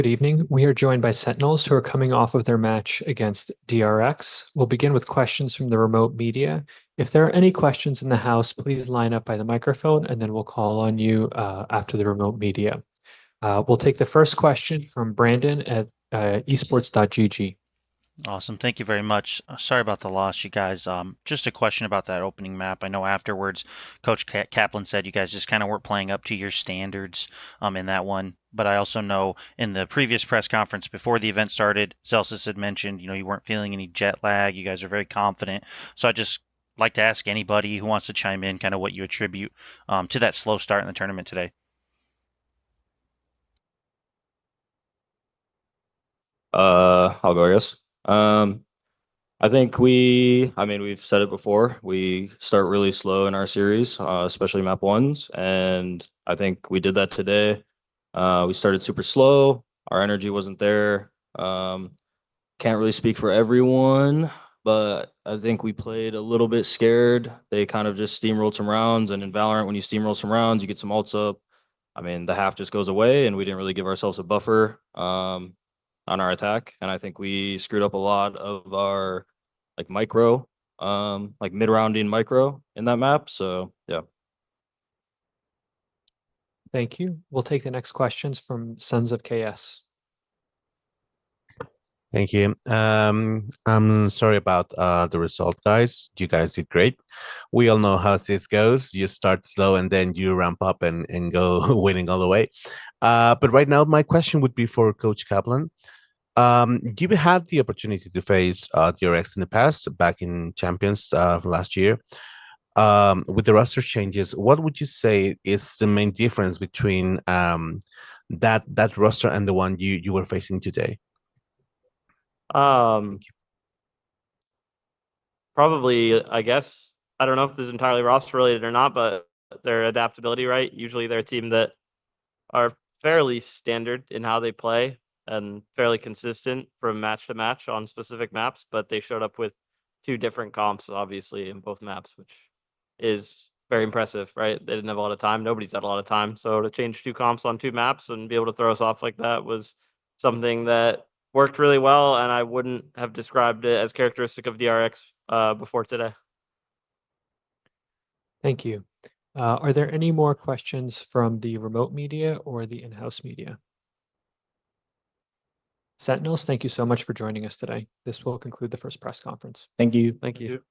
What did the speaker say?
Good evening. We are joined by Sentinels who are coming off of their match against DRX. We'll begin with questions from the remote media. If there are any questions in the house, please line up by the microphone and then we'll call on you after the remote media. We'll take the first question from Brandon at esports.gg. Awesome. Thank you very much. Sorry about the loss, you guys. Just a question about that opening map. I know afterwards, Coach Kaplan said you guys just kind of weren't playing up to your standards in that one. But I also know in the previous press conference before the event started, Celsius had mentioned, you weren't feeling any jet lag. You guys are very confident. So I just like to ask anybody who wants to chime in kind of what you attribute to that slow start in the tournament today. I'll go, I guess. Um, I think we've said it before. We start really slow in our series, especially map ones, and I think we did that today. We started super slow. Our energy wasn't there. Can't really speak for everyone, but I think we played a little bit scared. They kind of just steamrolled some rounds, and in Valorant, when you steamroll some rounds, you get some ults up. I mean, the half just goes away, and we didn't really give ourselves a buffer. On our attack, and I think we screwed up a lot of our micro, like mid-rounding micro in that map. So yeah. Thank you. We'll take the next questions from Sons of KS. Thank you. I'm sorry about the result, guys. You guys did great. We all know how this goes. You start slow and then you ramp up and go winning all the way. But right now, my question would be for Coach Kaplan. You had the opportunity to face DRX in the past, back in Champions last year. With the roster changes, what would you say is the main difference between that roster and the one you were facing today? Probably, I guess. I don't know if this is entirely roster related or not, but their adaptability, right? Usually they're a team that are fairly standard in how they play and fairly consistent from match to match on specific maps, but they showed up with two different comps, obviously, in both maps, which is very impressive, right? They didn't have a lot of time. Nobody's had a lot of time. So to change two comps on two maps and be able to throw us off like that was something that worked really well, and I wouldn't have described it as characteristic of DRX before today. Thank you. Are there any more questions from the remote media or the in-house media? Sentinels, thank you so much for joining us today. This will conclude the first press conference. Thank you. Thank you.